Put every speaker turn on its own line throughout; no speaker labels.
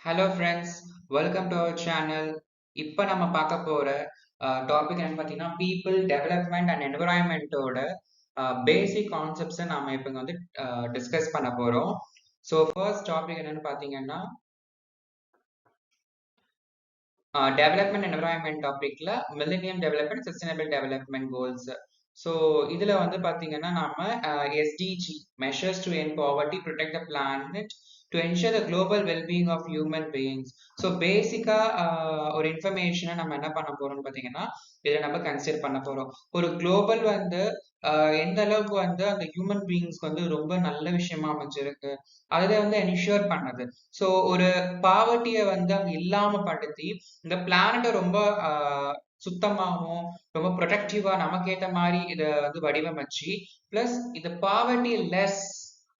Hello friends, welcome to our channel. இப்போ நம்ம பார்க்க போகிற டாபிக் என்னன்னு பார்த்தீங்கன்னா பீப்புள் டெவலப்மெண்ட் அண்ட் என்விரான்மெண்ட்டோட பேசிக் கான்செப்ட்ஸை நாம் இப்போ வந்து டிஸ்கஸ் பண்ண போகிறோம். ஸோ ஃபர்ஸ்ட் டாபிக் என்னன்னு பார்த்தீங்கன்னா டெவலப்மெண்ட் என்விரான்மெண்ட் டாபிக்ல millennium development sustainable development goals. So இதில் வந்து பார்த்தீங்கன்னா நம்ம SDG measures to end poverty protect the planet to ensure the global wellbeing of human beings. So பேசிக்காக ஒரு இன்ஃபர்மேஷனை நம்ம என்ன பண்ண போறோம்னு பார்த்தீங்கன்னா இதில் நம்ம கன்சிடர் பண்ண போகிறோம். ஒரு குளோபல் வந்து எந்த அளவுக்கு வந்து அந்த ஹியூமன் பீயிங்ஸ்க்கு வந்து ரொம்ப நல்ல விஷயமா அமைஞ்சிருக்கு, அதை வந்து என்ஷூர் பண்ணது. ஸோ ஒரு பாவர்ட்டியை வந்து அங்கே இல்லாம படுத்தி இந்த பிளானட்டை ரொம்ப சுத்தமாகவும் ரொம்ப ப்ரொடக்டிவா நமக்கு ஏற்ற மாதிரி இதை வந்து வடிவமைச்சு பிளஸ் இது பாவர்ட்டி லெஸ்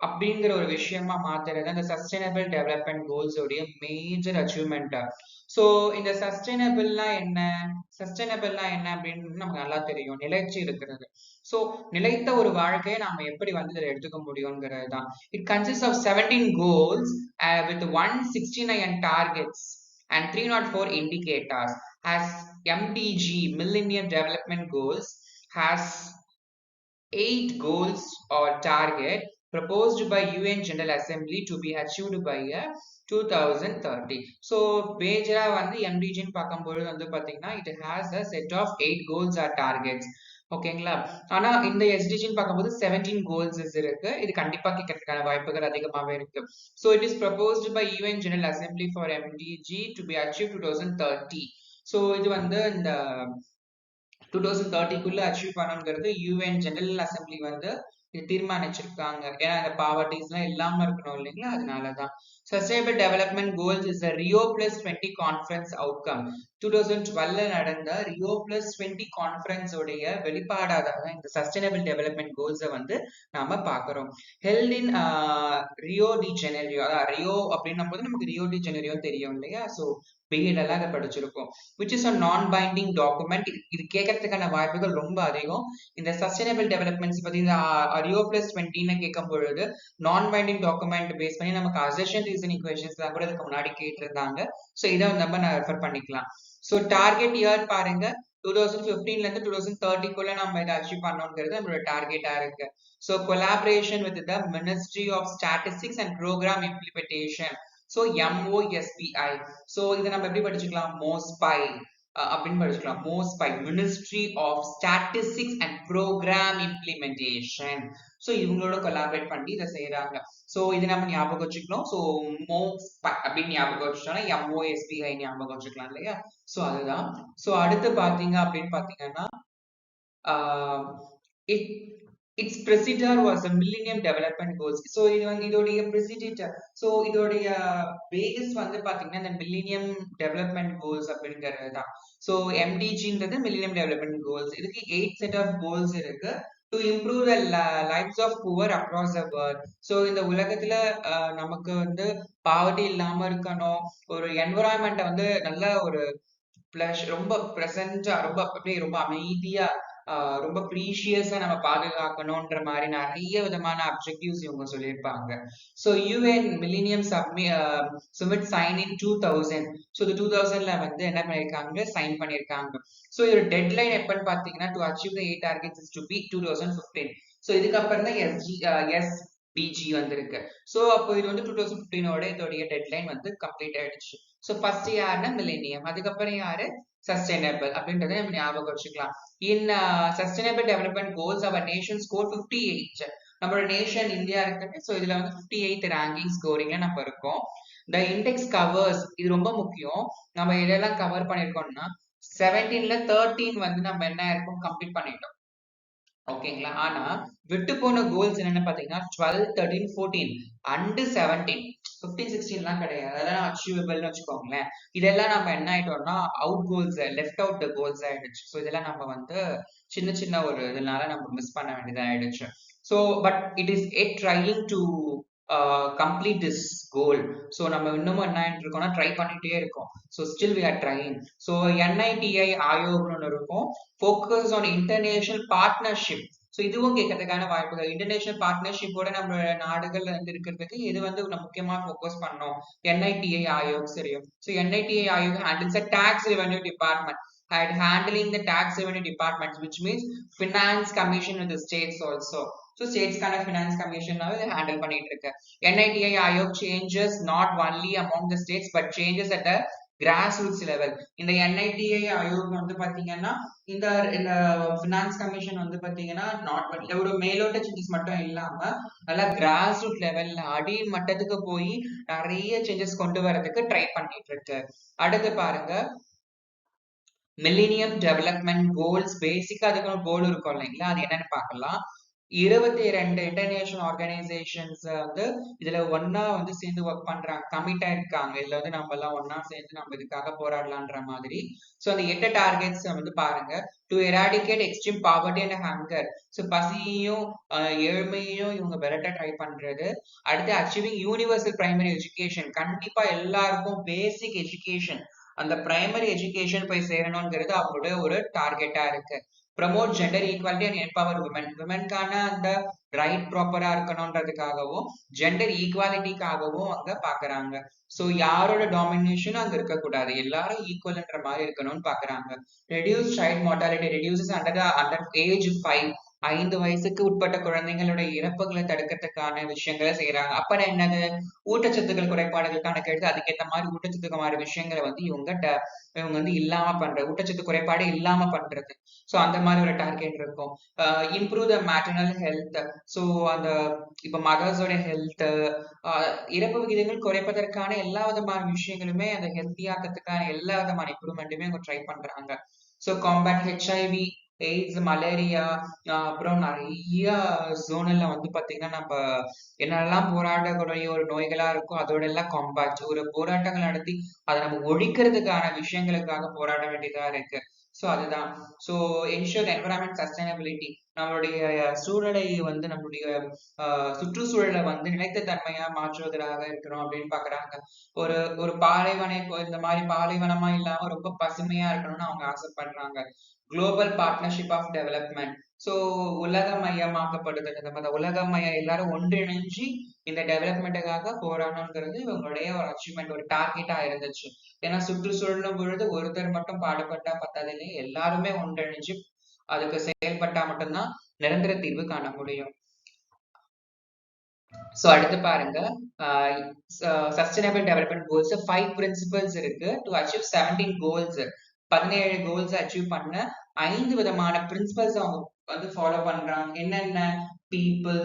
அப்படிங்கிற ஒரு விஷயமா மாத்துறது அந்த சஸ்டைனபிள் டெவலப்மெண்ட் கோல்ஸ் உடைய மேஜர் அச்சீவ்மெண்ட். ஸோ இந்த சஸ்டைனபிள்னா என்ன அப்படின்னு நமக்கு நல்லா தெரியும், நிலைச்சு இருக்கிறது. ஸோ நிலைத்த ஒரு வாழ்க்கையை நாம எப்படி வந்து இதில் எடுத்துக்க முடியுங்கிறது தான். It consist of 17 goals with 169 targets and 304 indicators. As MDG, Millennium Development Goals, has 8 goals or target proposed by UN General Assembly to be achieved by 2030. So பேஜரா வந்து MDGன்னு பார்க்கும்போது வந்து பார்த்தீங்கன்னா it has a set of 8 goals or targets. ஓகேங்களா? ஆனா இந்த எஸ்டிஜின்னு பார்க்கும்போது 17 goals இருக்கு. இது கண்டிப்பா கேட்கறதுக்கான வாய்ப்புகள் அதிகமாவே இருக்கு. So it is proposed by UN General Assembly for MDG to be achieved 2030. So இது வந்து இந்த 2030க்குள்ள அச்சீவ் பண்ணணுங்கிறது யூஎன் ஜெனரல் அசம்பிளி வந்து இது தீர்மானிச்சிருக்காங்க. ஏன்னா இந்த பாவர்ட்டிஸ்லாம் இல்லாம இருக்கணும் இல்லைங்களா, அதனாலதான். Sustainable development goals is Rio plus 20 conference outcome. 2012 நடந்த ரியோ பிளஸ் 20 கான்ஃபரன்ஸ் உடைய வெளிப்பாடாக இந்த சஸ்டைனபிள் டெவலப்மெண்ட் கோல்ஸை வந்து நாம பாக்குறோம். ஹெல்ட் இன் ரியோ டி ஜெனரியோ, அதாவது ரியோ அப்படின்னும் போது நமக்கு ரியோ டி ஜெனரியோ தெரியும் இல்லையா. ஸோ பிஎட் எல்லாம் அதை படிச்சிருக்கோம். விச் இஸ் அ நான் பைண்டிங் டாக்குமெண்ட். இது கேட்கறதுக்கான வாய்ப்புகள் ரொம்ப அதிகம். இந்த சஸ்டைனபிள் டெவலப்மெண்ட்ஸ் பத்தி இந்த ரியோ பிளஸ் 20 கேட்கும் பொழுது நான் பைண்டிங் டாக்குமெண்ட் பேஸ் பண்ணி நமக்கு அசர்ஷன் ரீசனிங் கொஸ்டின்ஸ் எல்லாம் கூட இதுக்கு முன்னாடி கேட்டிருந்தாங்க. ஸோ இதை நம்ம ரெஃபர் பண்ணிக்கலாம். ஸோ டார்கெட் இயர் பாருங்க, 2015ல இருந்து 2030க்குள்ள நம்ம இதை அச்சீவ் பண்ணணுங்கிறது நம்மளோட டார்கெட்டா இருக்கு. So collaboration with the ministry of statistics and programme implementation. So MOSPI. So இதை நம்ம எப்படி படிச்சுக்கலாம், மோஸ்பை அப்படின்னு படிச்சுக்கலாம். MOSPI, ministry of statistics and programme implementation. So இவங்களோட கொலாபரேட் பண்ணி இதை செய்யறாங்க. ஸோ இது நம்ம ஞாபகம் வச்சுக்கணும். ஸோ மோஸ்பை அப்படின்னு ஞாபகம் வச்சுட்டோம்னா MOSPI ஞாபகம் வச்சுக்கலாம் இல்லையா. ஸோ அதுதான். ஸோ அடுத்து பாத்தீங்க அப்படின்னு பாத்தீங்கன்னா its procedure was a Millennium Development Goals. So இது வந்து இதோடைய procedure, so இதோடைய பேஸ் வந்து பாத்தீங்கன்னா இந்த Millennium Development Goals அப்படிங்கிறது தான். So MDGன்றது Millennium Development Goals. இதுக்கு 8 set of goals இருக்கு to improve the lives of poor across the world. So இந்த உலகத்துல நமக்கு வந்து பாவர்ட்டி இல்லாம இருக்கணும், ஒரு என்விரான்மெண்ட்டை வந்து நல்ல ஒரு பிளஷ் ரொம்ப ப்ரெசண்டா ரொம்ப அப்படியே ரொம்ப அமைதியா ரொம்ப ப்ரீஷியஸா நம்ம பாதுகாக்கணும்ன்ற மாதிரி நிறைய விதமான அப்ஜெக்டிவ்ஸ் இவங்க சொல்லியிருப்பாங்க. So UN millennium summit sign in 2000. So இது 2000ல வந்து என்ன பண்ணியிருக்காங்க, சைன் பண்ணியிருக்காங்க. ஸோ இதோட டெட்லைன் எப்பன்னு பார்த்தீங்கன்னா to achieve the 8 targets is to be 2015. So இதுக்கப்புறம் தான் எஸ்டிஜி வந்திருக்கு. ஸோ அப்போ இது வந்து 2015ஓட இதோடைய டெட்லைன் வந்து கம்ப்ளீட் ஆயிடுச்சு. ஸோ ஃபர்ஸ்ட் யாருன்னா மில்லேனியம், அதுக்கப்புறம் யாரு சஸ்டைனபிள் அப்படின்றத நம்ம ஞாபகம் வச்சுக்கலாம். In sustainable development goals our nation score 58. நம்மளோட நேஷன் இந்தியா இருக்கு. ஸோ இதுல வந்து 58 ரேங்கிங் ஸ்கோரிங்ல நம்ம இருக்கோம். த இண்டெக்ஸ் கவர்ஸ், இது ரொம்ப முக்கியம். நம்ம இதெல்லாம் கவர் பண்ணிருக்கோம்னா 17ல 13 வந்து நம்ம என்ன இருக்கும், கம்ப்ளீட் பண்ணிட்டோம். ஓகேங்களா. ஆனா விட்டு போன கோல்ஸ் என்னன்னு பாத்தீங்கன்னா 12, 13, 14 அண்ட் 17, 15, 16 எல்லாம் கிடையாது. அதெல்லாம் அச்சீவபிள்னு வச்சுக்கோங்களேன். இதெல்லாம் நம்ம என்ன ஆயிட்டோம்னா out goals, left out goals ஆயிடுச்சு. ஸோ இதெல்லாம் நம்ம வந்து சின்ன சின்ன ஒரு இதனால நம்ம மிஸ் பண்ண வேண்டியதா ஆயிடுச்சு. So but it is trying to complete this goal. So நம்ம இன்னமும் என்ன இருக்கோம்னா ட்ரை பண்ணிட்டே இருக்கோம். So still we are trying. So NITI ஆயோக்னு ஒன்று இருக்கும், focus on international partnership so இதுவும் கேட்கறதுக்கான வாய்ப்புகள். இன்டர்நேஷனல் பார்ட்னர்ஷிப்போட நம்ம நாடுகள்ல வந்து இருக்கிறதுக்கு இது வந்து முக்கியமா ஃபோக்கஸ் பண்ணோம். NITI Aayog தெரியும். So NITI Aayog handles the tax revenue department and handling the tax revenue departments, which means finance commission with the states also. So states-க்கான finance commission handle பண்ணிட்டு இருக்கு. NITI Aayog changes not only among the states but changes at the grassroots level. இந்த NITI Aayog வந்து பாத்தீங்கன்னா இந்த இந்த finance commission வந்து பாத்தீங்கன்னா not ஒரு மேலோட்ட சேஞ்சஸ் மட்டும் இல்லாம நல்லா கிராஸ் ரூட் லெவல்ல அடி மட்டத்துக்கு போய் நிறைய சேஞ்சஸ் கொண்டு வரதுக்கு ட்ரை பண்ணிட்டு இருக்கு. அடுத்து பாருங்க, மில்லினியம் டெவலப்மெண்ட் கோல்ஸ். பேசிக்கா அதுக்கு ஒரு கோல் இருக்கும் இல்லைங்களா, அது என்னன்னு பார்க்கலாம். 22 இன்டர்நேஷனல் ஆர்கனைசேஷன்ஸ் வந்து இதுல ஒன்னா வந்து சேர்ந்து ஒர்க் பண்றாங்க, கமிட்டா இருக்காங்க. இதுல வந்து நம்ம எல்லாம் ஒன்னா சேர்ந்து நம்ம இதுக்காக போராடலான்ற மாதிரி. சோ அந்த 8 டார்கெட்ஸ் வந்து பாருங்க. To eradicate extreme poverty and hunger. So பசியையும் ஏழ்மையையும் இவங்க விரட்ட ட்ரை பண்றது. அடுத்து அச்சீவிங் யூனிவர்சல் பிரைமரி எஜுகேஷன். கண்டிப்பா எல்லாருக்கும் பேசிக் எஜுகேஷன், அந்த பிரைமரி எஜுகேஷன் போய் சேரணும்ங்கிறது அவங்களோட ஒரு டார்கெட்டா இருக்கு. Promote gender equality and empower women. விமன்கான அந்த ரைட் ப்ராப்பரா இருக்கணும்ன்றதுக்காகவும் ஜெண்டர் ஈக்வாலிட்டிக்காகவும் அங்க பாக்குறாங்க. சோ யாரோட டாமினேஷனும் அங்க இருக்கக்கூடாது, எல்லாரும் ஈக்குவல்ன்ற மாதிரி இருக்கணும்னு பாக்குறாங்க. Reduce child mortality reduces under age 5. 5 வயசுக்கு உட்பட்ட குழந்தைங்களோட இறப்புகளை தடுக்கிறதுக்கான விஷயங்களை செய்யறாங்க. அப்புறம் என்னது, ஊட்டச்சத்துக்கள் குறைபாடுகள் கணக்கெடுத்து அதுக்கேற்ற மாதிரி ஊட்டச்சத்துக்கு மாதிரி விஷயங்களை வந்து இவங்க வந்து இல்லாம பண்றது, ஊட்டச்சத்து குறைபாடு இல்லாம பண்றது. சோ அந்த மாதிரி ஒரு டார்கெட் இருக்கும். Improve the maternal health. So அந்த இப்ப மதர்ஸோட ஹெல்த், இறப்பு விகிதங்கள் குறைப்பதற்கான எல்லா விதமான விஷயங்களுமே, அந்த ஹெல்த்தியாக்கிறதுக்கான எல்லா விதமான இம்ப்ரூவ்மெண்ட்டுமே அவங்க ட்ரை பண்றாங்க. So combat HIV, AIDS, malaria, அப்புறம் நிறைய ஜோனல்ல வந்து பாத்தீங்கன்னா நம்ம என்னெல்லாம் போராடக்கூடிய ஒரு நோய்களா இருக்கும் அதோட எல்லாம் காம்பேக்ட் ஒரு போராட்டங்கள் நடத்தி அதை நம்ம ஒழிக்கிறதுக்கான விஷயங்களுக்காக போராட வேண்டியதா இருக்கு. ஸோ அதுதான். So ensure environment sustainability. நம்மளுடைய சூழலை வந்து நம்மளுடைய சுற்றுச்சூழலை வந்து நிலைத்த தன்மையா மாற்றுவதாக இருக்கிறோம் அப்படின்னு பாக்குறாங்க. ஒரு ஒரு பாலைவனை இந்த மாதிரி பாலைவனமா இல்லாம ரொம்ப பசுமையா இருக்கணும்னு அவங்க ஆசைப்படுறாங்க. Global partnership of development. So உலகமயமாக்கப்படுதல், இந்த உலகமயம் எல்லாரும் ஒன்றிணைஞ்சு இந்த டெவலப்மெண்ட்டுக்காக போராடணுங்கிறது இவங்களுடைய ஒரு அச்சீவ்மெண்ட், ஒரு டார்கெட்டா இருந்துச்சு. ஏன்னா சுற்றுச்சூழலும் பொழுது ஒருத்தர் மட்டும் பாடுபட்டா பத்தாதில்லையே, எல்லாருமே ஒன்றிணைஞ்சு அதுக்கு செயல்பட்டா மட்டும்தான் நிரந்தர தீர்வு காண முடியும். சோ அடுத்து பாருங்க, சஸ்டைனபிள் டெவலப்மெண்ட் கோல்ஸ் 5 பிரின்சிபல்ஸ் இருக்கு. To achieve 17 goals, 17 goals achieve பண்ண 5 விதமான பிரின்சிபல்ஸ் அவங்க வந்து ஃபாலோ பண்றாங்க. என்னென்ன, people,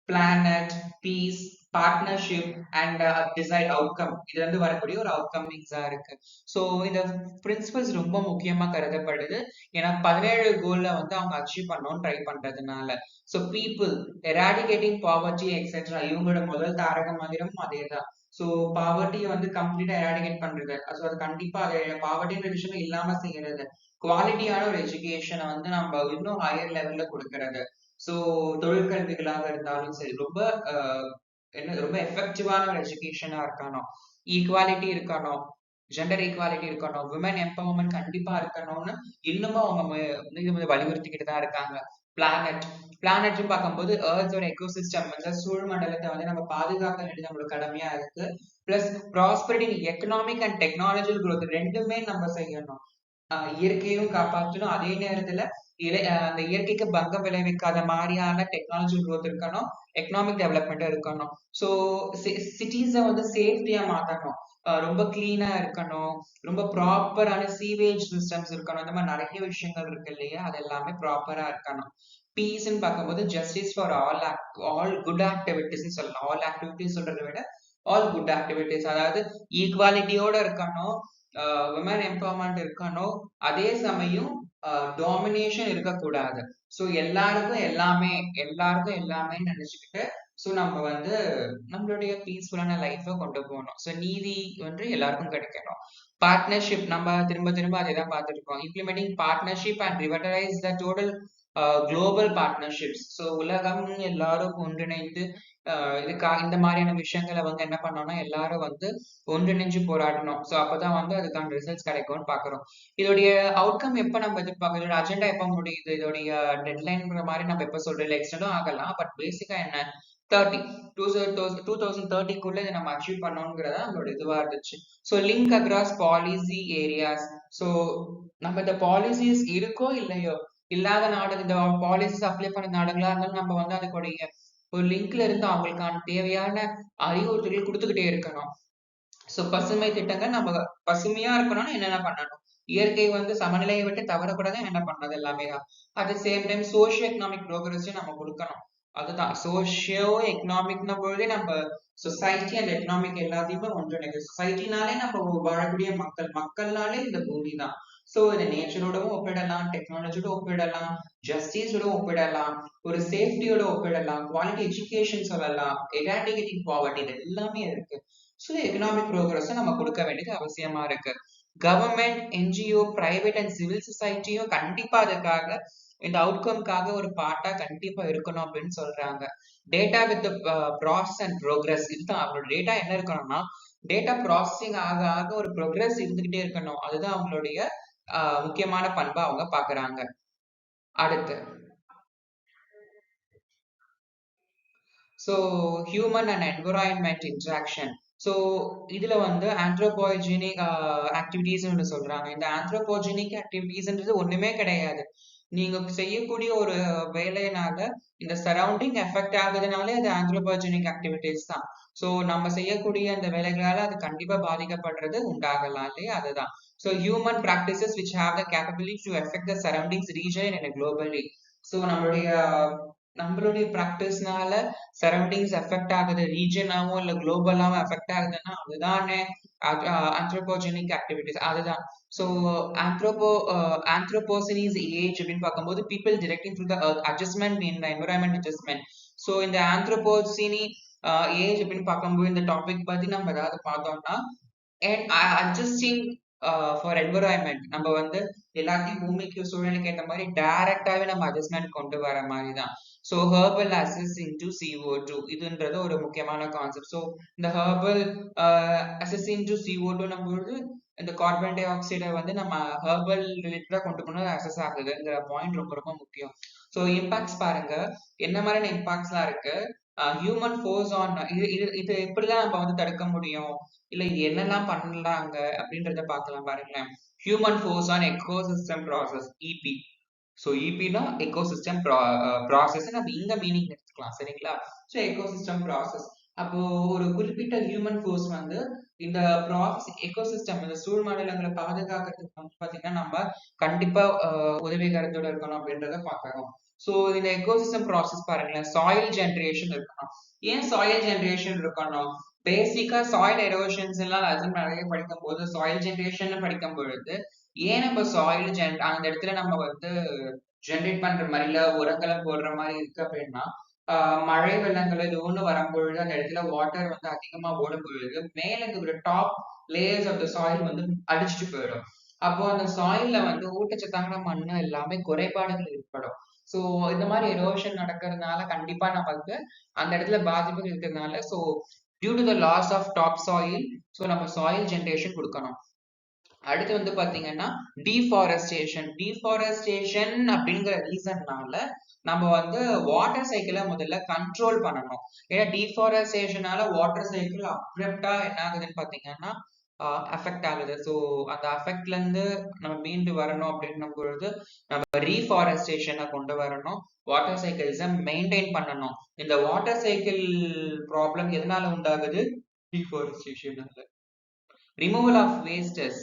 planet, peace, partnership and decide outcome. இதுல இருந்து வரக்கூடிய ஒரு அவுட்கம் மிக்ஸா இருக்கு. சோ இந்த பிரின்சிபல்ஸ் ரொம்ப முக்கியமா கருதப்படுது. ஏன்னா 17 கோல்ல வந்து அவங்க அச்சீவ் பண்ணணும்னு ட்ரை பண்றதுனால. So people, eradicating poverty etcetera. இவங்களோட முதல் தாரக மந்திரமும் அதேதான். சோ பாவர்ட்டியை வந்து கம்ப்ளீட்டா எராடிகேட் பண்றது. ஸோ அது கண்டிப்பா அது பாவர்ட்டின்ற விஷயம் இல்லாம செய்யறது. குவாலிட்டியான ஒரு எஜுகேஷனை வந்து நம்ம இன்னும் ஹையர் லெவல்ல கொடுக்கறது. சோ தொழிற்கல்விகளாக இருந்தாலும் சரி, ரொம்ப என்ன ரொம்ப எஃபெக்டிவான ஒரு எஜுகேஷனா இருக்கணும். ஈக்குவாலிட்டி இருக்கணும், ஜெண்டர் ஈக்குவாலிட்டி இருக்கணும், விமன் எம்பவர்மெண்ட் கண்டிப்பா இருக்கணும்னு இன்னமும் அவங்க வலியுறுத்திக்கிட்டு தான் இருக்காங்க. பிளானட், பிளானட்னு பார்க்கும்போது ஏர்த்தோட எக்கோசிஸ்டம் வந்து சூழ் மண்டலத்தை வந்து நம்ம பாதுகாக்க வேண்டியது நம்மளோட கடமையா இருக்கு. Plus prosperity, economic and technological growth ரெண்டுமே நம்ம செய்யணும். இயற்கையும் காப்பாற்றணும், அதே நேரத்துல அந்த இயற்கைக்கு பங்கம் விளைவிக்காத மாதிரியான டெக்னாலஜி growth இருக்கணும், எக்கனாமிக் டெவலப்மெண்ட் இருக்கணும். ஸோ சிட்டிஸை வந்து சேஃப்டியா மாத்தணும், ரொம்ப கிளீனா இருக்கணும், ரொம்ப ப்ராப்பரான சீவேஜ் சிஸ்டம்ஸ் இருக்கணும். இந்த மாதிரி நிறைய விஷயங்கள் இருக்கு இல்லையா, அது எல்லாமே ப்ராப்பரா இருக்கணும். பீஸ்ன்னு பார்க்கும்போது justice for all good activities சொல்லலாம். ஆல் ஆக்டிவிட்டிஸ் சொல்றதை விட ஆல் குட் ஆக்டிவிட்டிஸ், அதாவது ஈக்குவாலிட்டியோட இருக்கணும், விமன் எம்பவர்மெண்ட் இருக்கணும், அதே சமயம் டாமினேஷன் இருக்கக்கூடாது. ஸோ எல்லாருக்கும் எல்லாமே, எல்லாருக்கும் எல்லாமே நினைச்சுக்கிட்டு ஸோ நம்ம வந்து நம்மளுடைய பீஸ்ஃபுல்லான லைஃபை கொண்டு போகணும். ஸோ நீதி வந்து எல்லாருக்கும் கிடைக்கணும். பார்ட்னர்ஷிப், நம்ம திரும்ப திரும்ப அதை தான் பார்த்துருக்கோம். Implementing partnership and revitalise the total global partnerships. So உலகம் எல்லாரும் ஒன்றிணைந்து இதுக்காக இந்த மாதிரியான விஷயங்களை வந்து என்ன பண்ணோம்னா எல்லாரும் வந்து ஒன்றிணைஞ்சு போராடணும். ஸோ அப்பதான் வந்து அதுக்கான ரிசல்ட்ஸ் கிடைக்கும்னு பாக்குறோம். இதோடைய அவுட்கம் எப்ப நம்ம எதிர்பார்க்கறோம், இதோட அஜெண்டா எப்ப முடியுது, இதோடைய டெட்லைன்ங்கிற மாதிரி நம்ம எப்ப சொல்றோம், இல்லை எக்ஸ்டெண்டும் ஆகலாம். பட் பேசிக்கா என்ன, 30 2030க்குள்ள இதை நம்ம அச்சீவ் பண்ணணுங்கிறதா நம்மளோட இதுவா இருந்துச்சு. So link across policy areas. So நம்ம இந்த பாலிசிஸ் இருக்கோ இல்லையோ, இல்லாத நாடு இந்த பாலிசிஸ் அப்ளை பண்ண நாடுகளா இருந்தாலும் நம்ம வந்து அதுக்குடைய ஒரு லிங்க்ல இருந்து அவங்களுக்கான தேவையான அறிவுறுத்தல்கள் கொடுத்துக்கிட்டே இருக்கணும். சோ பசுமை திட்டங்கள் நம்ம பசுமையா இருக்கணும்னா என்னென்ன பண்ணணும், இயற்கை வந்து சமநிலையை விட்டு தவறக்கூடாது என்ன பண்ணது எல்லாமே தான். At the same time socio economic ப்ரோக்ரஸையும் நம்ம கொடுக்கணும். அதுதான் சோஷியோ எக்கனாமிக்னா பொழுதே நம்ம சொசைட்டி அண்ட் எக்கனாமிக் எல்லாத்தையுமே ஒன்றிணைக்கும். சொசைட்டினாலே நம்ம வாழக்கூடிய மக்கள், மக்கள்னாலே இந்த பூமி தான். சோ இதை நேச்சரோடவும் ஒப்பிடலாம், டெக்னாலஜியோட ஒப்பிடலாம், ஜஸ்டிஸோட ஒப்பிடலாம், ஒரு சேஃப்டியோட ஒப்பிடலாம், குவாலிட்டி எஜுகேஷன் சொல்லலாம், எராடிகேட்டிங் பாவர்ட்டி, இது எல்லாமே இருக்கு. ஸோ எக்கனாமிக் ப்ரோக்ரஸை நம்ம கொடுக்க வேண்டியது அவசியமா இருக்கு. Government, NGO, private and civil சொசைட்டியும் கண்டிப்பா அதுக்காக இந்த அவுட்கம்காக ஒரு பார்ட்டா கண்டிப்பா இருக்கணும் அப்படின்னு சொல்றாங்க. Data with process and progress, இதுதான் அவங்களோட டேட்டா என்ன இருக்கணும்னா, டேட்டா ப்ராசஸிங் ஆக ஆக ஒரு ப்ரோக்ரஸ் இருந்துகிட்டே இருக்கணும். அதுதான் அவங்களுடைய முக்கியமான பண்பா அவங்க பாக்குறாங்க. அடுத்து so human and environment interaction. So இதுல வந்து ஆந்த்ரோபோஜெனிக் ஆக்டிவிட்டிஸ் ஒன்று சொல்றாங்க. இந்த ஆந்த்ரோபோஜெனிக் ஆக்டிவிட்டிஸ்ன்றது ஒண்ணுமே கிடையாது. நீங்க செய்யக்கூடிய ஒரு வேலையினால இந்த சரௌண்டிங் எஃபெக்ட் ஆகுதுனாலே அது ஆந்த்ரோபோஜெனிக் ஆக்டிவிட்டிஸ் தான். ஸோ நம்ம செய்யக்கூடிய அந்த வேலைகளால அது கண்டிப்பா பாதிக்கப்படுறது உண்டாகலாம் இல்லையா, அதுதான். So human practices which have the capability to effect the surroundings region and globally. So நம்மளுடைய ப்ராக்டிஸ்னால சரௌண்டிங்ஸ் எஃபெக்ட் ஆகுது, ரீஜனாவும் இல்ல குளோபலாவும் எஃபெக்ட் ஆகுதுன்னா அதுதானே ஆந்த்ரோபோஜெனிக் ஆக்டிவிட்டிஸ், அதுதான். ஸோ ஆந்த்ரோபோசனிஸ் ஏஜ் அப்படின்னு பார்க்கும்போது people directing through the adjustment in environment adjustment. So இந்த ஆந்த்ரோபோசினி age அப்படின்னு பார்க்கும்போது இந்த டாபிக் பத்தி நம்ம ஏதாவது பார்த்தோம்னா அண்ட் அட்ஜஸ்டிங் ஃபார் என்விரான்மெண்ட், நம்ம வந்து எல்லாத்தையும் பூமிக்கு சூழலுக்கு ஏற்ற மாதிரி டைரக்டாவே நம்ம அட்ஜஸ்ட்மெண்ட் கொண்டு வர மாதிரி தான். So herbal assess into CO2 இதுன்றது ஒரு முக்கியமான கான்செப்ட். ஸோ இந்த ஹெர்பல் அசஸ் இன்டு CO2 நம்மளோட இந்த கார்பன் டை ஆக்சைடை வந்து நம்ம ஹெர்பல் ரிலேட்டடா கொண்டு போனது அசஸ் ஆகுதுங்கிற பாயிண்ட் ரொம்ப ரொம்ப முக்கியம். ஸோ இம்பாக்ட்ஸ் பாருங்க, என்ன மாதிரியான இம்பாக்ட்ஸ்லாம் இருக்கு. ஹியூமன் ஃபோர்ஸ் ஆன் இது இது இது எப்படிலாம் நம்ம வந்து தடுக்க முடியும், இல்ல இது என்னெல்லாம் பண்ணலாங்க அப்படின்றத பார்க்கலாம் பாருங்களேன். Human force on ecosystem process, EP. So இபினா எக்கோசிஸ்டம் ப்ராசஸ் நம்ம இந்த மீனிங் எடுத்துக்கலாம், சரிங்களா. ஸோ எக்கோசிஸ்டம் ப்ராசஸ், அப்போ ஒரு குறிப்பிட்ட ஹியூமன் ஃபோர்ஸ் வந்து இந்த ப்ராசஸ் எக்கோசிஸ்டம் இந்த சூழ்நிலைகளை பாதுகாக்கிறதுக்கு வந்து பாத்தீங்கன்னா நம்ம கண்டிப்பா உதவிகரத்தோட இருக்கணும் அப்படின்றத பார்க்கணும். ஸோ இந்த எக்கோசிஸ்டம் ப்ராசஸ் பாருங்களேன், சாயில் ஜென்ரேஷன் இருக்கணும். ஏன் சாயில் ஜென்ரேஷன் இருக்கணும், பேசிக்கா சாயில் எரோஷன்ஸ் எல்லாம் லெசன் நிறைய படிக்கும் போது சாயில் ஜென்ரேஷன் படிக்கும் பொழுது ஏன் நம்ம சாயில் அந்த இடத்துல நம்ம வந்து ஜென்ரேட் பண்ற மாதிரி இல்ல உரங்களை போடுற மாதிரி இருக்கு அப்படின்னா, மழை வெள்ளங்கள் இது ஒண்ணு வரும்பொழுது அந்த இடத்துல வாட்டர் வந்து அதிகமா ஓடும் பொழுது மேல இருக்கிற top layers of the soil வந்து அடிச்சுட்டு போயிடும். அப்போ அந்த சாயில்ல வந்து ஊட்டச்சத்தான மண்ணு எல்லாமே குறைபாடுகள் ஏற்படும். சோ இந்த மாதிரி எரோஷன் நடக்கிறதுனால கண்டிப்பா நமக்கு அந்த இடத்துல பாதிப்புகள் இருக்கிறதுனால so due to the loss of top soil, so நம்ம சாயில் ஜென்ரேஷன் கொடுக்கணும். அடுத்து வந்து பாத்தீங்கன்னா டீஃபாரஸ்டேஷன் அப்படிங்கிற ரீசன்னால நம்ம வந்து வாட்டர் சைக்கிளை முதல்ல கண்ட்ரோல் பண்ணணும். ஏன்னா டீஃபாரஸ்டேஷனால வாட்டர் சைக்கிள் அப்ரப்டா என்ன ஆகுதுன்னு பாத்தீங்கன்னா அஃபெக்ட் ஆகுது. ஸோ அந்த அஃபெக்ட்ல இருந்து நம்ம மீண்டு வரணும் அப்படின்னும் பொழுது நம்ம ரீஃபாரஸ்டேஷனை கொண்டு வரணும், வாட்டர் சைக்கிள்ஸை மெயின்டைன் பண்ணணும். இந்த வாட்டர் சைக்கிள் ப்ராப்ளம் எதனால உண்டாகுது, டீஃபாரஸ்டேஷனால. Removal of wastes,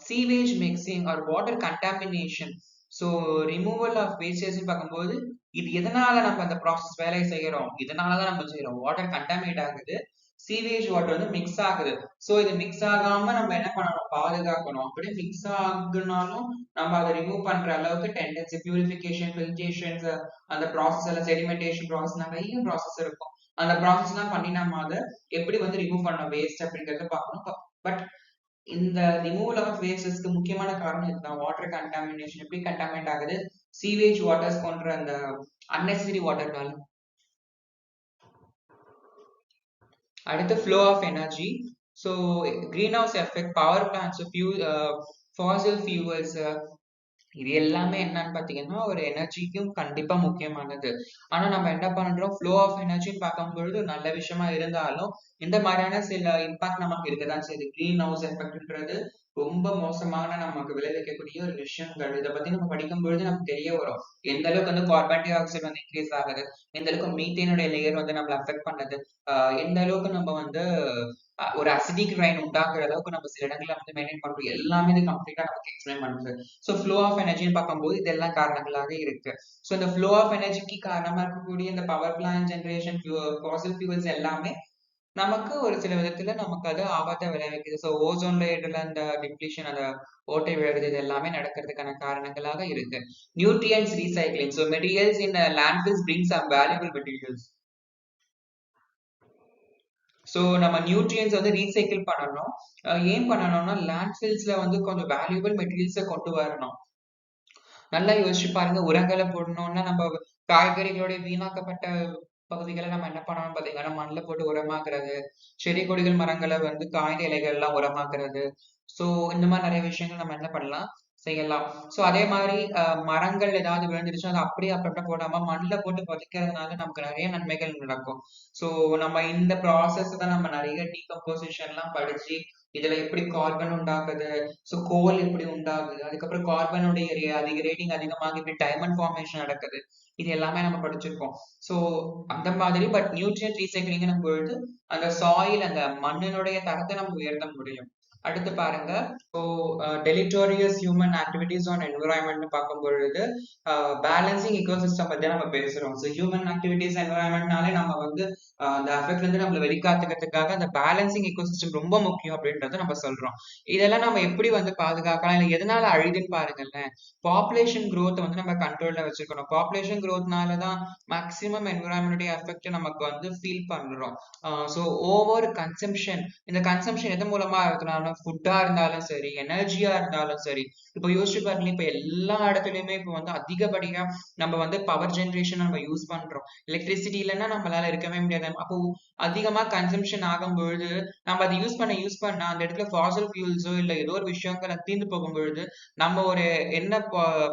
sewage mixing or water contamination. So removal of wastage பார்க்கும்போது இது எதனால நம்ம அந்த ப்ராசஸ் வேலையை செய்யறோம், இதனாலதான் நம்ம செய்யறோம், வாட்டர் கண்டாமினேட் ஆகுது, சீவேஜ் வாட்டர் வந்து மிக்ஸ் ஆகுது. ஸோ இது மிக்ஸ் ஆகாம நம்ம என்ன பண்ணணும், பாதுகாக்கணும். அப்படி மிக்ஸ் ஆகுனாலும் நம்ம அதை ரிமூவ் பண்ற அளவுக்கு டெண்டன்சி, பியூரிஃபிகேஷன், ஃபில்ட்ரேஷன்ஸ், அந்த ப்ராசஸ் எல்லாம் செடிமெண்டேஷன் ப்ராசஸ் நிறைய ப்ராசஸ் இருக்கும். அந்த ப்ராசஸ் எல்லாம் பண்ணி நம்ம அதை எப்படி வந்து ரிமூவ் பண்ண வேஸ்ட் அப்படிங்கறத பார்க்கணும். பட் இந்த ரிமூவல் ஆஃப் வேஸ்டஸ்க்கு முக்கியமான காரணம் இதுதான், வாட்டர் கண்டாமினேஷன். எப்படி கண்டாமினேட் ஆகுது, சீவேஜ் வாட்டர்ஸ் போன்ற அந்த unnecessary வாட்டர்னால. அடுத்து flow of energy. So greenhouse effect, power plants, fossil fuels, இது எல்லாமே என்னன்னு பாத்தீங்கன்னா ஒரு எனர்ஜிக்கும் கண்டிப்பா முக்கியமானது. ஆனா நம்ம என்ன பண்றோம், ஃப்ளோ ஆஃப் எனர்ஜின்னு பார்க்கும்பொழுது நல்ல விஷயமா இருந்தாலும் இந்த மாதிரியான சில இம்பாக்ட் நமக்கு இருக்கதான் செய்யுது. கிரீன் ஹவுஸ் எஃபெக்ட்ன்றது ரொம்ப மோசமான நமக்கு விளைவிக்கக்கூடிய ஒரு விஷயங்கள். இதை பத்தி நம்ம படிக்கும் பொழுது நமக்கு தெரிய வரும் எந்த அளவுக்கு வந்து கார்பன் டை ஆக்சைடு வந்து இன்க்ரீஸ் ஆகுது, எந்த அளவுக்கு மீத்தேனுடைய லேயர் வந்து நம்மள அஃபெக்ட் பண்ணுது, எந்த அளவுக்கு நம்ம வந்து ஒரு அசிடிக் ரெயின் உண்டாக்குற அளவுக்கு நம்ம சில இடங்கள்ல வந்து மெயின்டைன் பண்றோம். எல்லாமே இது கம்ப்ளீட்டா நமக்கு எக்ஸ்பிளைன் பண்ணுது. ஸோ ஃப்ளோ ஆஃப் எனர்ஜின்னு பார்க்கும்போது இதெல்லாம் காரணங்களாக இருக்கு. ஸோ இந்த ஃப்ளோ ஆஃப் எனர்ஜிக்கு காரணமா இருக்கக்கூடிய இந்த power plant generation, Fazil fuels எல்லாமே நமக்கு ஒரு சில விதத்துல நமக்கு அது ஆபத்தை விளைவிக்குது. ஸோ ஓசோன் லேயர்ல அந்த டிப்ளீஷன், அந்த ஓட்டை விழுறது, இது எல்லாமே நடக்கிறதுக்கான காரணங்களாக இருக்கு. Nutrients recycling. So materials in landfills bring some valuable materials. So நம்ம நியூட்ரியன்ஸ் வந்து ரீசைக்கிள் பண்ணணும். ஏன் பண்ணணும்னா லேண்ட்ஃபில்ஸ்ல வந்து கொஞ்சம் வேல்யூபிள் மெட்டீரியல்ஸை கொண்டு வரணும். நல்லா யோசிச்சு பாருங்க, உரங்களை போடணும்னா நம்ம காய்கறிகளுடைய வீணாக்கப்பட்ட பகுதிகளை நம்ம என்ன பண்ணணும் பாத்தீங்கன்னா மண்ணில் போட்டு உரமாக்குறது, செடி கொடிகள் மரங்களை வந்து காய்ந்த இலைகள் எல்லாம் உரமாக்குறது. ஸோ இந்த மாதிரி நிறைய விஷயங்கள் நம்ம என்ன பண்ணலாம், செய்யலாம். ஸோ அதே மாதிரி மரங்கள் ஏதாவது விழுந்துருச்சுன்னா அதை அப்படியே அப்பப்ப போடாம மண்ணில் போட்டு புதைக்கிறதுனால நமக்கு நிறைய நன்மைகள் நடக்கும். ஸோ நம்ம இந்த ப்ராசஸ் தான் நம்ம நிறைய டீகம்போசிஷன்லாம் படிச்சு இதுல எப்படி கார்பன் உண்டாக்குது, ஸோ கோல் எப்படி உண்டாகுது, அதுக்கப்புறம் கார்பனுடைய அதிக ரேட்டிங் அதிகமாக இப்படி டைமண்ட் ஃபார்மேஷன் நடக்குது, இது எல்லாமே நம்ம படிச்சிருக்கோம். ஸோ அந்த மாதிரி பட் நியூட்ரியன்ட் ரீசைக்கிளிங் பொழுது அந்த சாயில், அந்த மண்ணினுடைய தரத்தை நம்ம உயர்த்த முடியும். அடுத்து பாருங்க, so deleterious human activities on environment பார்க்கும் பொழுது பேலன்சிங் இக்கோசிஸ்டம் பத்தி நம்ம பேசுறோம். ஸோ ஹியூமன் ஆக்டிவிட்டிஸ் என்விரான்மெண்ட்னாலே நம்ம வந்து அந்த அஃபெக்ட்ல இருந்து நம்மள வெளிக்காத்துக்கிறதுக்காக அந்த பேலன்சிங் இக்கோசிஸ்டம் ரொம்ப முக்கியம் அப்படின்றத நம்ம சொல்றோம். இதெல்லாம் நம்ம எப்படி வந்து பாதுகாக்கலாம், இல்லை எதனால அழிதுன்னு பாருங்களேன். பாப்புலேஷன் growth வந்து நம்ம கண்ட்ரோல்ல வச்சிருக்கணும். பாப்புலேஷன் growthனால தான் மேக்ஸிமம் என்விரான்மெண்ட் எஃபெக்ட் நமக்கு வந்து ஃபீல் பண்றோம். ஸோ ஓவர் கன்சம்ஷன், இந்த கன்சம்ஷன் எது மூலமா இருக்கனாலும் ஃபுட்டா இருந்தாலும் சரி, எனர்ஜியா இருந்தாலும் சரி. இப்போ யோசிச்சு பாருங்க, இப்போ எல்லா இடத்துலயுமே இப்போ வந்து அதிகப்படியா நம்ம வந்து பவர் ஜென்ரேஷன் நம்ம யூஸ் பண்றோம். எலக்ட்ரிசிட்டி இல்லைன்னா நம்மளால இருக்கவே முடியாது. அப்போ அதிகமா கன்சம்ஷன் ஆகும் பொழுது நம்ம அதை யூஸ் பண்ண அந்த இடத்துல ஃபாசல் ஃபியூல்ஸோ இல்லை ஏதோ ஒரு விஷயங்கள் தீர்ந்து போகும் பொழுது நம்ம ஒரு என்ன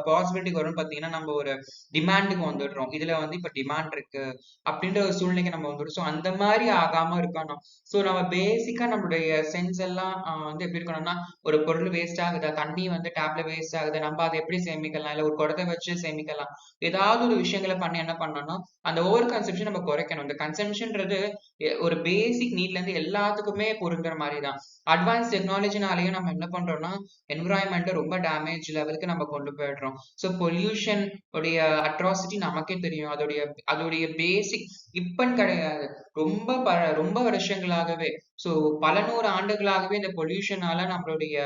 பாசிபிலிட்டி வரும்னு பார்த்தீங்கன்னா நம்ம ஒரு டிமாண்டுக்கு வந்துடுறோம். இதுல வந்து இப்ப டிமாண்ட் இருக்கு அப்படின்ற ஒரு சூழ்நிலைக்கு நம்ம வந்துடும். ஸோ அந்த மாதிரி ஆகாம இருக்கணும். ஸோ நம்ம பேசிக்கா நம்மளுடைய சென்ஸ் எல்லாம் வந்து எப்படி இருக்கணும்னா, ஒரு பொருள் வேஸ்ட் ஆகுதா, தண்ணி வந்து டேப்ல வேஸ்ட் ஆகுது, நம்ம அதை எப்படி சேமிக்கலாம், இல்லை ஒரு குடத்தை வச்சு சேமிக்கலாம், ஏதாவது ஒரு விஷயங்களை பண்ணி என்ன பண்ணணும்னா அந்த ஓவர் கன்சம்ஷன் நம்ம குறைக்கணும். இந்த கன்சம்ஷன்ன்றது ஒரு பேசிக் நீட்ல இருந்து எல்லாத்துக்குமே பொருந்துற மாதிரி தான். அட்வான்ஸ் டெக்னாலஜினாலேயும் நம்ம என்ன பண்றோம்னா என்விரான்மெண்ட்டை ரொம்ப டேமேஜ் லெவலுக்கு நம்ம கொண்டு போயிடுறோம். ஸோ பொல்யூஷன் உடைய அட்ராசிட்டி நமக்கே தெரியும். அதோடைய பேசிக் இப்பன்னு கிடையாது, ரொம்ப வருஷங்களாகவே, ஸோ பல நூறு ஆண்டுகளாகவே இந்த பொல்யூஷனால நம்மளுடைய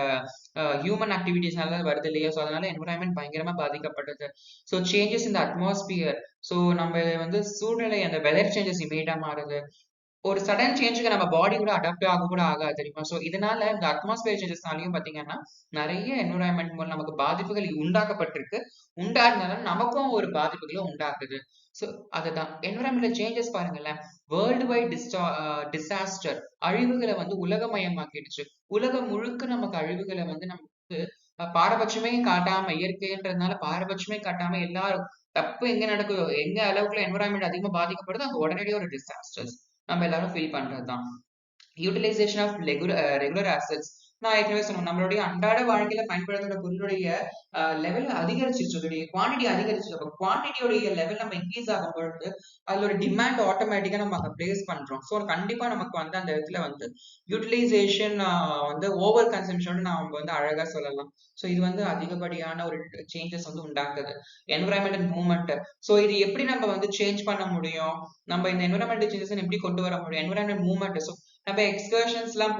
ஹியூமன் ஆக்டிவிட்டிஸ்னால வருது இல்லையா. ஸோ அதனால என்விரான்மெண்ட் பயங்கரமா பாதிக்கப்பட்டது. ஸோ சேஞ்சஸ் இந்த அட்மாஸ்பியர், ஸோ நம்ம வந்து சூழ்நிலை, அந்த வெதர் சேஞ்சஸ் இமீடியட்டா மாறுது. ஒரு சடன் சேஞ்சுக்கு நம்ம பாடி கூட அடாப்ட் ஆக கூட ஆகாது தெரியுமா. ஸோ இதனால இந்த அட்மாஸ்பியர் சேஞ்சஸ்னாலையும் பார்த்தீங்கன்னா நிறைய என்விரான்மெண்ட் மூலம் நமக்கு பாதிப்புகள் உண்டாக்கப்பட்டிருக்கு. உண்டாடுனால நமக்கும் ஒரு பாதிப்புகளை உண்டாக்குது. ஸோ அதுதான் என்விரான்மெண்டல் சேஞ்சஸ் பாருங்களேன். வேர்ல்டு வைட் டிசாஸ்டர், அழிவுகளை வந்து உலகமயமாக்கிடுச்சு. உலகம் முழுக்க நமக்கு அழிவுகளை வந்து நமக்கு பாரபட்சமே காட்டாம, இயற்கைன்றதுனால பாரபட்சமே காட்டாம எல்லாரும் தப்பு எங்க நடக்குதோ, எங்க அளவுக்குள்ள என்விரான்மெண்ட் அதிகமா பாதிக்கப்படுதோ அங்க உடனடியாக ஒரு டிசாஸ்டர்ஸ் நம்ம எல்லாரும் ஃபீல் பண்றதுதான். Utilisation of regular assets. நான் ஏற்கனவே சொன்னேன், நம்மளுடைய அன்றாட வாழ்க்கையில பயன்படுத்துற பொருளுடைய லெவல் அதிகரிச்சிருச்சு, அதோடைய குவான்டிட்டி அதிகரிச்சிருச்சு. அப்போ குவான்டிட்டியோடைய லெவல் நம்ம இன்க்ரீஸ் ஆகும் பொழுது அதோட டிமாண்ட் ஆட்டோமேட்டிக்கா நம்ம அங்க பிளேஸ் பண்றோம். ஸோ கண்டிப்பா நமக்கு வந்து அந்த இடத்துல வந்து யூட்டிலைசேஷன் வந்து ஓவர் கன்சம்ஷன் நம்ம வந்து அழகா சொல்லலாம். ஸோ இது வந்து அதிகப்படியான ஒரு சேஞ்சஸ் வந்து உண்டாக்குது. Environmental movement. ஸோ இது எப்படி நம்ம வந்து சேஞ்ச் பண்ண முடியும், நம்ம இந்த என்விரான்மெண்டல் சேஞ்சஸ் எப்படி கொண்டு வர முடியும், என்விரான்மெண்ட் மூவ்மெண்ட். ஸோ நம்ம எக்ஸ்கர்ஷன்ஸ் எல்லாம்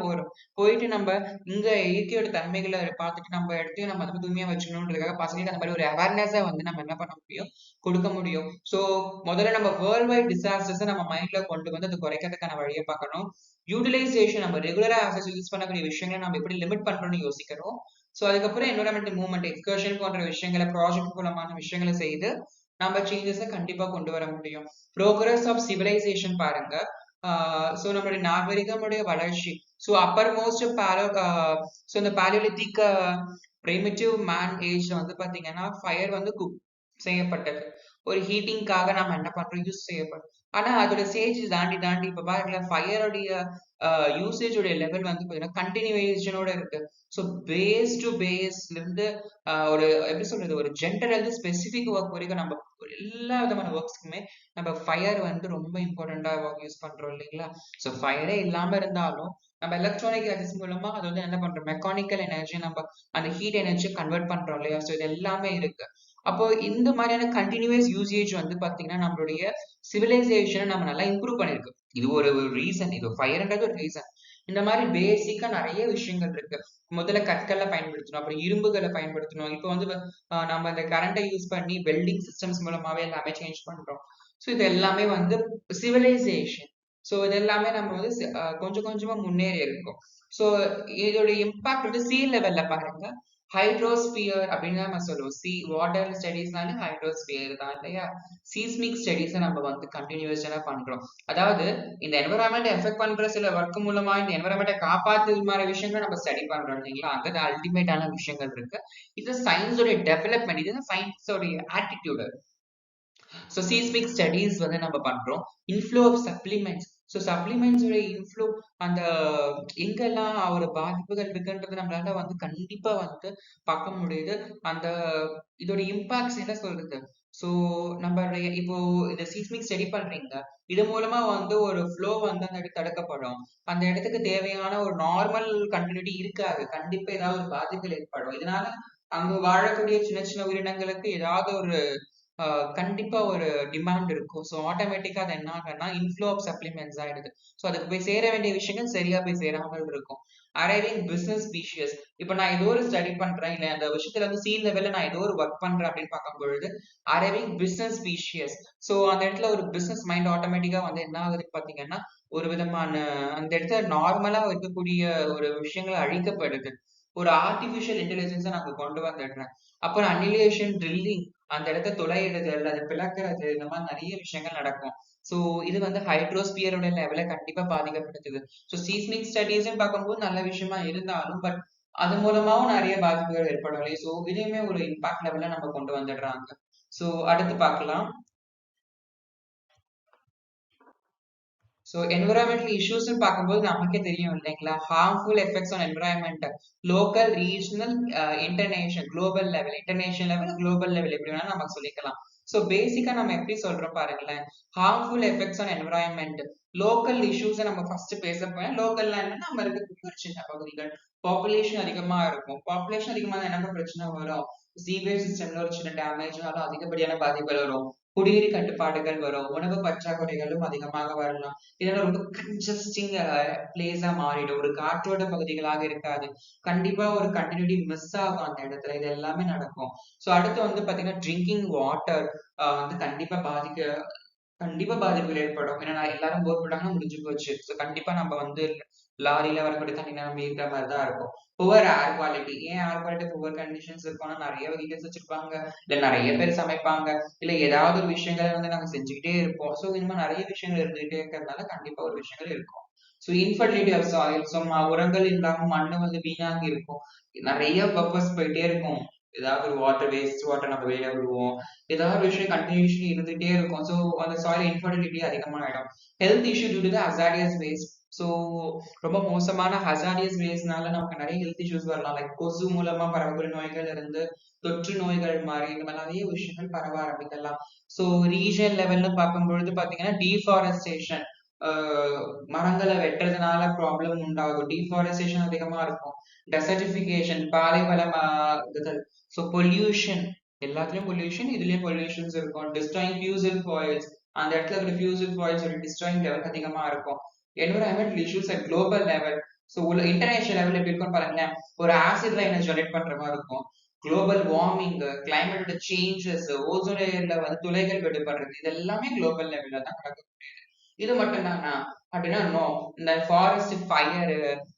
போயிட்டு நம்ம இங்க இயற்கையோட தன்மைகளை பார்த்துட்டு நம்ம எடுத்து நம்ம அதை தூய்மையா வச்சுக்கணுன்றதுக்காக பசங்களுக்கு அந்த மாதிரி ஒரு அவேர்னஸை வந்து நம்ம என்ன பண்ண முடியும், கொடுக்க முடியும். ஸோ முதல்ல நம்ம வேர்ல்ட் வைட் டிசாஸ்டர்ஸை நம்ம மைண்ட்ல கொண்டு வந்து அதை குறைக்கிறதுக்கான வழியை பார்க்கணும். யூட்டிலைசேஷன், நம்ம ரெகுலரா யூஸ் பண்ணக்கூடிய விஷயங்களை நம்ம எப்படி லிமிட் பண்றோம்னு யோசிக்கணும். ஸோ அதுக்கப்புறம் என்வரன்மெண்டல் மூவ்மெண்ட், எக்ஸ்கர்ஷன் போன்ற விஷயங்களை, ப்ராஜெக்ட் மூலமான விஷயங்களை செய்து நம்ம சேஞ்சஸை கண்டிப்பா கொண்டு வர முடியும். ப்ரோக்ரஸ் ஆஃப் சிவிலைசேஷன் பாருங்க. ஸோ நம்மளுடைய நாகரிகமுடைய வளர்ச்சி. ஸோ அப்பர் மோஸ்ட் ஸோ இந்த பாலியோலித்திக் பிரிமிட்டிவ் மேன் ஏஜ்ல வந்து பாத்தீங்கன்னா ஃபயர் வந்து குக் செய்யப்பட்டது. ஒரு ஹீட்டிங்காக நம்ம என்ன பண்றோம், யூஸ் செய்யப்படும். ஆனா அதோட ஸ்டேஜ் தாண்டி தாண்டி இப்ப பாருங்களேன், ஃபயருடைய யூசேஜ் உடைய லெவல் வந்து பாத்தீங்கன்னா கண்டினியூவேஷனோட இருக்கு. ஸோ பேஸ் டு பேஸ்ல இருந்து ஒரு எப்படி சொல்றது, ஒரு ஜென்டர் இருந்து ஸ்பெசிபிக் ஒர்க் வரைக்கும் நம்ம எல்லா விதமான ஒர்க்ஸ்க்குமே நம்ம ஃபயர் வந்து ரொம்ப இம்பார்ட்டண்டா ஒர்க் யூஸ் பண்றோம் இல்லைங்களா? ஸோ ஃபயரே இல்லாம இருந்தாலும் நம்ம எலக்ட்ரானிக் கேஜெட்ஸ் மூலமா அது வந்து என்ன பண்றோம், மெக்கானிக்கல் எனர்ஜி நம்ம அந்த ஹீட் எனர்ஜி கன்வெர்ட் பண்றோம் இல்லையா? ஸோ இது எல்லாமே இருக்கு. அப்போ இந்த மாதிரியான கண்டினியூஸ் யூசேஜ் வந்து பாத்தீங்கன்னா நம்மளுடைய சிவிலைசேஷனை நம்ம நல்லா இம்ப்ரூவ் பண்ணிருக்கு. இது ஒரு ரீசன், இது ஃபயர்ன்றது ஒரு ரீசன். இந்த மாதிரி பேசிக்கா நிறைய விஷயங்கள் இருக்கு. முதல்ல கற்களை பயன்படுத்தணும், அப்புறம் இரும்புகளை பயன்படுத்தணும். இப்போ வந்து நம்ம இந்த கரண்டை யூஸ் பண்ணி வெல்டிங் சிஸ்டம்ஸ் மூலமாவே எல்லாமே சேஞ்ச் பண்றோம். ஸோ இது எல்லாமே வந்து சிவிலைசேஷன். ஸோ இது எல்லாமே நம்ம வந்து கொஞ்சம் கொஞ்சமா முன்னேறி இருக்கோம். ஸோ இதோட இம்பாக்ட் வந்து சி லெவல்ல பாருங்க. ஹைட்ரோஸ்பியர் அப்படின்னு நம்ம சொல்லுவோம். வாட்டர் ஸ்டடீஸ்னாலே ஹைட்ரோஸ்பியர் தான் இல்லையா? சீஸ்மிக் ஸ்டடீஸை நம்ம வந்து கண்டினியூஸா பண்றோம். அதாவது இந்த என்வரான்மெண்ட் எஃபெக்ட் பண்ற சில ஒர்க் மூலமா இந்த என்வரான்மெண்ட்டை காப்பாத்து மாதிரி விஷயங்களை நம்ம ஸ்டடி பண்றோம் இல்லைங்களா? அங்க அல்டிமேட்டான விஷயங்கள் இருக்கு. இது சயின்ஸோட டெவலப்மெண்ட், இது சயின்ஸோடைய ஆட்டிடியூடு. ஸோ சீஸ்மிக் ஸ்டடீஸ் வந்து நம்ம பண்றோம். Inflow of supplements. ஸோ சப்ளிமெண்ட்ஸோட இன்ஃப்ளோ, அந்த எங்கெல்லாம் ஒரு பாதிப்புகள் இருக்குன்றது நம்மளால வந்து கண்டிப்பா வந்து பார்க்க முடியுது. அந்த இதோட இம்பாக்ட்ஸ் என்ன சொல்றது. ஸோ நம்மளுடைய இப்போ இந்த சீஸ்மிக் ஸ்டடி பண்றீங்க, இது மூலமா வந்து ஒரு ஃப்ளோ வந்து அந்த இடத்துல தடுக்கப்படும். அந்த இடத்துக்கு தேவையான ஒரு நார்மல் கண்டினியூட்டி இருக்காது. கண்டிப்பா ஏதாவது ஒரு பாதிப்புகள் ஏற்படும். இதனால அங்க வாழக்கூடிய சின்ன சின்ன உயிரினங்களுக்கு ஏதாவது ஒரு கண்டிப்பா ஒரு டிமாண்ட் இருக்கும். ஸோ ஆட்டோமேட்டிக்கா அது என்ன ஆகும்னா இன்ஃப்ளோ ஆஃப் சப்ளிமெண்ட்ஸ் ஆயிடுது. ஸோ அதுக்கு போய் சேர வேண்டிய விஷயங்கள் சரியா போய் சேராமல் இருக்கும். Arriving business species. இப்ப நான் ஏதோ ஒரு ஸ்டடி பண்றேன், இல்ல அந்த விஷயத்துல வந்து சி லெவல்ல நான் ஏதோ ஒரு ஒர்க் பண்றேன் அப்படின்னு பார்க்கும் பொழுது அரைவிங் பிசினஸ் ஸ்பீஷியஸ். ஸோ அந்த இடத்துல ஒரு பிசினஸ் மைண்ட் ஆட்டோமேட்டிக்கா வந்து என்ன ஆகுதுன்னு பாத்தீங்கன்னா ஒரு விதமான அந்த இடத்துல நார்மலா இருக்கக்கூடிய ஒரு விஷயங்கள் அழிக்கப்படுது. ஒரு ஆர்டிபிஷியல் இன்டெலிஜென்ஸை நாங்க கொண்டு வந்துடுறேன். அப்புறம் அனிலேஷன், ட்ரில்லிங், அந்த இடத்த துளையிடுதல், அதை பிளக்குறது, இந்த மாதிரி நிறைய விஷயங்கள் நடக்கும். ஸோ இது வந்து ஹைட்ரோஸ்பியரோட லெவலை கண்டிப்பா பாதிக்கப்படுத்துது. ஸோ சீஸ்மிக் ஸ்டடீஸ்ன்னு பார்க்கும்போது நல்ல விஷயமா இருந்தாலும் பட் அது மூலமாவும் நிறைய பாதிப்புகள் ஏற்படும் இல்லையா? ஸோ இதையுமே ஒரு இம்பாக்ட் லெவல்ல நம்ம கொண்டு வந்துடுறாங்க. ஸோ அடுத்து பார்க்கலாம். ஸோ என்விரான்மெண்டல் இஷ்யூஸ்ன்னு பார்க்கும்போது நமக்கே தெரியும் இல்லைங்களா? Harmful effects on environment, local, regional, international, global level, international level, global level எப்படி வேணா நம்ம சொல்லிக்கலாம். ஸோ பேசிக்கா நம்ம எப்படி சொல்றோம் பாருங்களேன். Harmful effects on environment, local இஷ்யூஸை நம்ம ஃபர்ஸ்ட் பேச போறோம். லோக்கல்னா என்னன்னா நம்ம இருக்கக்கூடிய ஒரு சின்ன பகுதிகள். பாப்புலேஷன் அதிகமா இருக்கும். பாப்புலேஷன் அதிகமா என்ன பிரச்சனை வரும்? சீவேஜ் சிஸ்டம்ல ஒரு சின்ன டேமேஜ்னால அதிகப்படியான பாதிப்புகள் வரும். குடிநீர் கட்டுப்பாடுகள் வரும். உணவு பற்றாக்குறைகளும் அதிகமாக வரலாம். இதெல்லாம் ரொம்ப கன்ஜஸ்டிங் பிளேஸா மாறிடும். ஒரு காற்றோட பகுதிகளாக இருக்காது. கண்டிப்பா ஒரு கண்டினியூட்டி மிஸ் ஆகும் அந்த இடத்துல. இது எல்லாமே நடக்கும். ஸோ அடுத்து வந்து பாத்தீங்கன்னா ட்ரிங்கிங் வாட்டர் வந்து கண்டிப்பா பாதிப்புகள் ஏற்படும். ஏன்னா எல்லாரும் போர் போட்டாங்கன்னா முடிஞ்சு போச்சு. ஸோ கண்டிப்பா நம்ம வந்து லாரியில வரக்கூடிய தண்ணி நம்பி இருக்கிற மாதிரி தான் இருக்கும். புவர் ஏர் குவாலிட்டி. ஏன் ஏர் குவாலிட்டி புவர் கண்டிஷன்ஸ் இருக்கும்னா நிறைய வெஹிக்கிள்ஸ் வச்சிருப்பாங்க, இல்ல நிறைய பேர் சமைப்பாங்க, இல்ல ஏதாவது ஒரு விஷயங்களை வந்து நாங்க செஞ்சுக்கிட்டே இருப்போம். ஸோ இந்த மாதிரி நிறைய விஷயங்கள் இருந்துகிட்டே இருக்கிறதுனால கண்டிப்பா ஒரு விஷயங்கள் இருக்கும். So infertility of soil. So உரங்கள் இல்லாம மண்ணு வந்து வீணாகி இருக்கும். நிறைய பர்பஸ் போயிட்டே இருக்கும். ஏதாவது ஒரு வாட்டர் வேஸ்ட் வாட்டர் நம்ம வெளியில விடுவோம். ஏதாவது ஒரு விஷயம் கண்டினியூஷன் இருந்துகிட்டே இருக்கும். ஸோ அந்த சாயில் இன்ஃபர்டிலிட்டி அதிகமாயிடும். Health issue due to the hazardous waste. So ரொம்ப மோசமான ஹசார்டியஸ் வேஸ்ட்னால நமக்கு நிறைய ஹெல்த் இஷ்யூஸ் வரலாம். லைக் கொசு மூலமா பரவக்கூடிய நோய்கள் இருந்து தொற்று நோய்கள் மாதிரி இந்த மாதிரி நிறைய விஷயங்கள் பரவ ஆரம்பிக்கலாம். ஸோ ரீஜன் லெவல்ல பார்க்கும் பொழுது பாத்தீங்கன்னா டீஃபாரஸ்டேஷன், மரங்களை வெட்டுறதுனால ப்ராப்ளம் உண்டாகும். டீஃபாரஸ்டேஷன் அதிகமா இருக்கும். டெசர்டிபிகேஷன், பாலைவனமாகுதல். ஸோ பொல்யூஷன், எல்லாத்துலயும் பொல்யூஷன், இதுலயும் பொல்யூஷன்ஸ் இருக்கும். டிஸ்ட்ராயிங் ஃபியூசல் ஃபாயில்ஸ், அந்த இடத்துல இருக்கிற ஃபியூசல் ஃபாயில்ஸ் டிஸ்ட்ராயிங் லெவல் அதிகமா இருக்கும். Environmental issues at global level. So international level எப்படி இருக்கும் பாருங்களேன். ஒரு ஆசிட் ரைனை ஜெனரேட் பண்ற மாதிரி இருக்கும். குளோபல் வார்மிங், கிளைமேட்டோட சேஞ்சஸ், ஓசோன் லேயர்ல வந்து துளைகள் விடுபடுறது, இது எல்லாமே குளோபல் லெவல்ல தான் நடக்கும். இது மட்டும் தானா அப்படின்னா நோ. இந்த ஃபாரஸ்ட் ஃபயர்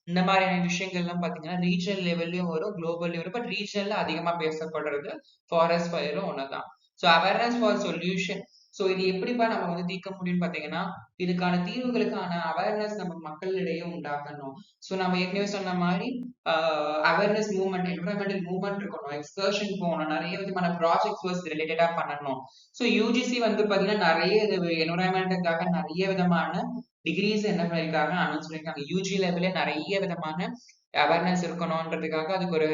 இந்த மாதிரியான விஷயங்கள்லாம் பாத்தீங்கன்னா ரீஜனல் லெவல்லயும் வரும், குளோபல்லயும் வரும். பட் ரீஜனல்ல அதிகமா பேசப்படுறது ஃபாரஸ்ட் ஃபயரும் ஒண்ணுதான். So awareness for solution. So இது எப்படிப்பா நம்ம வந்து தீர்க்க முடியும்னு பாத்தீங்கன்னா, இதுக்கான தீர்வுகளுக்கான அவேர்னஸ் நம்ம மக்களிடையே உண்டாக்கணும். ஸோ நம்ம ஏற்கனவே சொன்ன மாதிரி அவேர்னஸ் மூவ்மெண்ட், என்விரான்மெண்டல் மூவ்மெண்ட் இருக்கணும், எக்ஸ்கர்ஷன் போகணும், நிறைய விதமான ப்ராஜெக்ட்ஸ் ஒர்க்ஸ் ரிலேட்டடா பண்ணணும். ஸோ யூஜிசி வந்து பாத்தீங்கன்னா நிறைய இது என்விரான்மெண்ட்டுக்காக நிறைய விதமான டிகிரிஸ் என்ன பண்ணிருக்காங்க, அனௌன்ஸ் பண்ணிருக்காங்க. யூஜி லெவல்ல நிறைய விதமான அவேர்னஸ் இருக்கணும்ன்றதுக்காக அதுக்கு ஒரு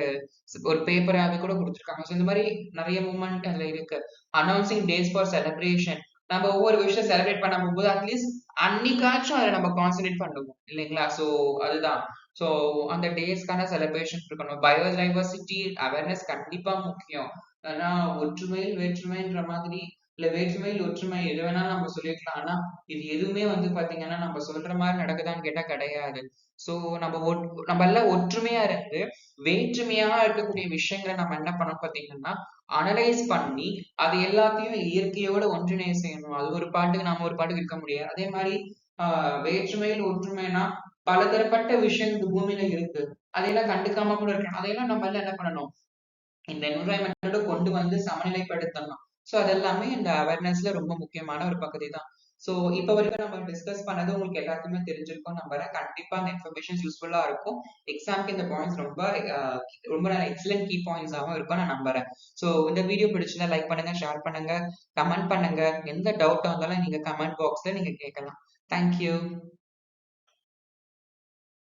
ஒரு பேப்பராவே கூட கொடுத்துருக்காங்க. ஸோ இந்த மாதிரி நிறைய மூமெண்ட் அதுல இருக்கு. Announcing days for celebration. நம்ம ஒவ்வொரு விஷயம் செலிப்ரேட் பண்ண போகும்போது அட்லீஸ்ட் அன்னைக்காச்சும் அதை நம்ம கான்சென்ட்ரேட் பண்ணுவோம் இல்லைங்களா? ஸோ அதுதான். ஸோ அந்த டேஸ்க்கான செலிப்ரேஷன் இருக்கணும். பயோடைவர்சிட்டி அவேர்னஸ் கண்டிப்பா முக்கியம். ஆனா ஒற்றுமையில் வேற்றுமைன்ற மாதிரி, இல்ல வேற்றுமையில் ஒற்றுமை எது வேணாலும் நம்ம சொல்லிக்கலாம். ஆனா இது எதுவுமே வந்து பாத்தீங்கன்னா நம்ம சொல்ற மாதிரி நடக்குதான்னு கேட்டா கிடையாது. சோ நம்ம எல்லாம் ஒற்றுமையா இருந்து வேற்றுமையா இருக்கக்கூடிய விஷயங்களை நம்ம என்ன பண்ணணும் பாத்தீங்கன்னா அனலைஸ் பண்ணி அது எல்லாத்தையும் இயற்கையோட ஒன்றிணைய செய்யணும். அது ஒரு பாட்டுக்கு நாம ஒரு பாட்டுக்கு இருக்க முடியாது. அதே மாதிரி வேற்றுமையில் ஒற்றுமைனா பலதரப்பட்ட விஷயம் இந்த பூமியில இருக்கு. அதையெல்லாம் கண்டுக்காம கூட இருக்கணும். அதையெல்லாம் நம்ம எல்லாம் என்ன பண்ணணும், இந்த என்விரான்மெண்டோட கொண்டு வந்து சமநிலைப்படுத்தணும். ஸோ அதெல்லாமே இந்த அவேர்னஸ்ல ரொம்ப முக்கியமான ஒரு பகுதி தான். ஸோ இப்போ வரைக்கும் நம்ம டிஸ்கஸ் பண்ணது உங்களுக்கு எல்லாருக்குமே தெரிஞ்சிருக்கும் நம்புறேன். கண்டிப்பா அந்த இன்ஃபர்மேஷன் யூஸ்ஃபுல்லா இருக்கும். எக்ஸாம்க்கு இந்த பாயிண்ட்ஸ் ரொம்ப நல்ல எக்ஸலண்ட் கீ பாயிண்ட்ஸாகவும் இருக்கும் நான் நம்புறேன். ஸோ இந்த வீடியோ பிடிச்சிருந்தா லைக் பண்ணுங்க, ஷேர் பண்ணுங்க, கமெண்ட் பண்ணுங்க. எந்த டவுட் வந்தாலும் நீங்க கமெண்ட் பாக்ஸ்ல நீங்க கேட்கலாம். தேங்க்யூ.